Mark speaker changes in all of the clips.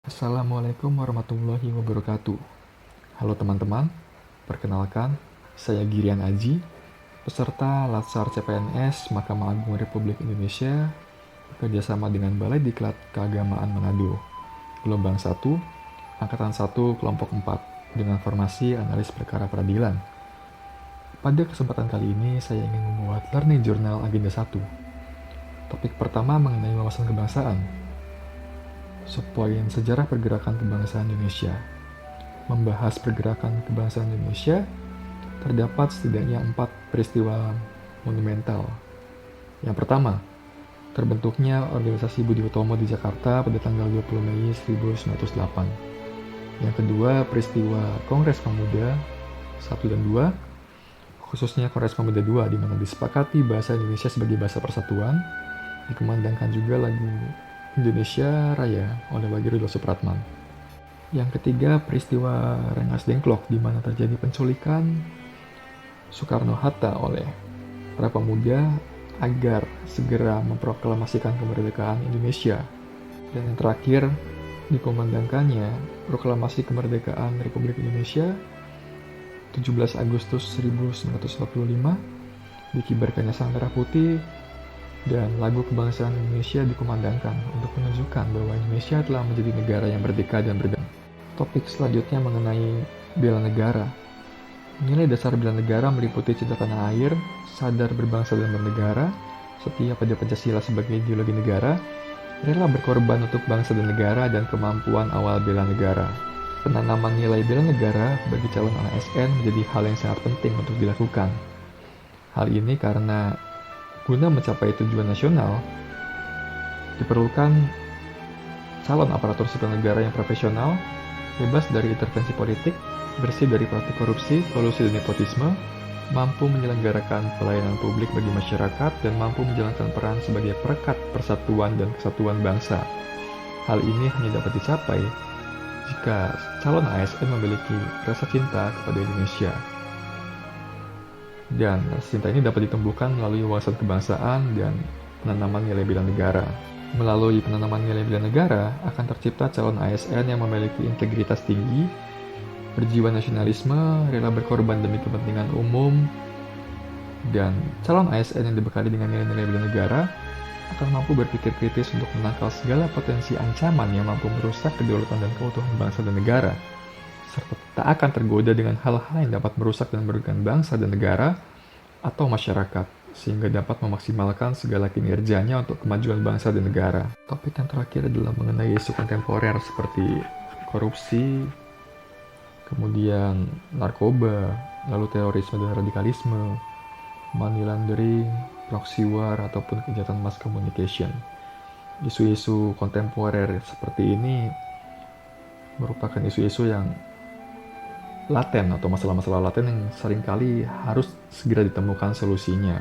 Speaker 1: Assalamualaikum warahmatullahi wabarakatuh. Halo teman-teman, perkenalkan, saya Girian Aji, peserta Latsar CPNS Mahkamah Agung Republik Indonesia, bekerjasama dengan Balai Diklat Keagamaan Manado, Gelombang 1, Angkatan 1, Kelompok 4, dengan formasi analis perkara peradilan. Pada kesempatan kali ini, saya ingin membuat Learning Journal Agenda 1. Topik pertama mengenai wawasan kebangsaan. Subpoin sejarah pergerakan kebangsaan Indonesia. Membahas pergerakan kebangsaan Indonesia, terdapat setidaknya 4 peristiwa monumental. Yang pertama, terbentuknya organisasi Budi Utomo di Jakarta pada tanggal 20 Mei 1908. Yang kedua, peristiwa Kongres Pemuda 1 dan 2, khususnya Kongres Pemuda 2, di mana disepakati bahasa Indonesia sebagai bahasa persatuan, dikumandangkan juga lagu Indonesia Raya oleh Wage Rudolf Supratman. Yang ketiga, peristiwa Rengas Dengklok, di mana terjadi penculikan Soekarno-Hatta oleh para pemuda agar segera memproklamasikan kemerdekaan Indonesia. Dan yang terakhir, dikumandangkannya proklamasi kemerdekaan Republik Indonesia 17 Agustus 1945, dikibarkannya Sang Merah Putih, dan lagu kebangsaan Indonesia dikumandangkan untuk menunjukkan bahwa Indonesia telah menjadi negara yang merdeka dan berdaulat. Topik selanjutnya mengenai bela negara. Nilai dasar bela negara meliputi cinta tanah air, sadar berbangsa dan bernegara, setia pada Pancasila sebagai ideologi negara, rela berkorban untuk bangsa dan negara, dan kemampuan awal bela negara. Penanaman nilai bela negara bagi calon ASN menjadi hal yang sangat penting untuk dilakukan. Hal ini karena guna mencapai tujuan nasional, diperlukan calon aparatur sipil negara yang profesional, bebas dari intervensi politik, bersih dari praktik korupsi, kolusi dan nepotisme, mampu menyelenggarakan pelayanan publik bagi masyarakat, dan mampu menjalankan peran sebagai perekat persatuan dan kesatuan bangsa. Hal ini hanya dapat dicapai jika calon ASN memiliki rasa cinta kepada Indonesia. Dan rasa cinta ini dapat ditumbuhkan melalui wawasan kebangsaan dan penanaman nilai bela negara. Melalui penanaman nilai bela negara, akan tercipta calon ASN yang memiliki integritas tinggi, berjiwa nasionalisme, rela berkorban demi kepentingan umum, dan calon ASN yang dibekali dengan nilai-nilai bela negara akan mampu berpikir kritis untuk menangkal segala potensi ancaman yang mampu merusak kedaulatan dan keutuhan bangsa dan negara, serta tak akan tergoda dengan hal-hal yang dapat merusak dan merugikan bangsa dan negara atau masyarakat, sehingga dapat memaksimalkan segala kinerjanya untuk kemajuan bangsa dan negara. Topik yang terakhir adalah mengenai isu kontemporer seperti korupsi, kemudian narkoba, lalu terorisme dan radikalisme, money laundering, proxy war, ataupun kejahatan mass communication. Isu-isu kontemporer seperti ini merupakan isu-isu yang laten atau masalah-masalah laten yang seringkali harus segera ditemukan solusinya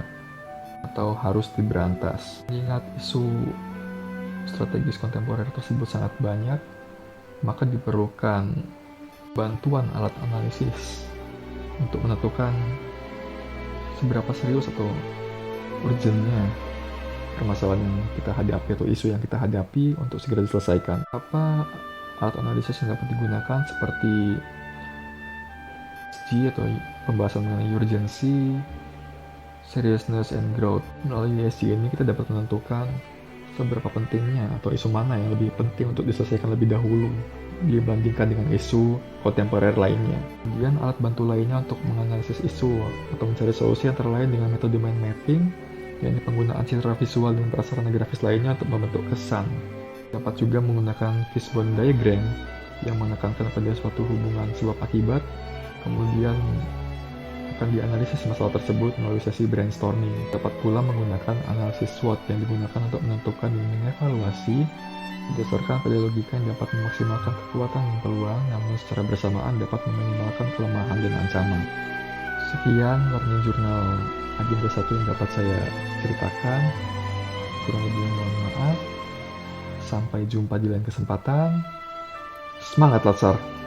Speaker 1: atau harus diberantas. Mengingat isu strategis kontemporer tersebut sangat banyak, maka diperlukan bantuan alat analisis untuk menentukan seberapa serius atau urgentnya permasalahan yang kita hadapi atau isu yang kita hadapi untuk segera diselesaikan. Apa alat analisis yang dapat digunakan seperti ESG atau pembahasan mengenai urgency, seriousness, and growth. Melalui ESG ini kita dapat menentukan seberapa pentingnya atau isu mana yang lebih penting untuk diselesaikan lebih dahulu dibandingkan dengan isu kontemporer lainnya. Kemudian alat bantu lainnya untuk menganalisis isu atau mencari solusi antara lain dengan metode mind mapping, yakni penggunaan citra visual dan prasarana grafis lainnya untuk membentuk kesan. Dapat juga menggunakan fishbone diagram yang menekankan pada suatu hubungan sebab akibat, kemudian akan dianalisis masalah tersebut melalui sesi brainstorming. Dapat pula menggunakan analisis SWOT yang digunakan untuk menentukan dan mengevaluasi berdasarkan pada logika yang dapat memaksimalkan kekuatan dan peluang, namun secara bersamaan dapat meminimalkan kelemahan dan ancaman. Sekian Learning Journal Agenda 1 yang dapat saya ceritakan. Kurang lebih mohon maaf. Sampai jumpa di lain kesempatan. Semangat Latsar!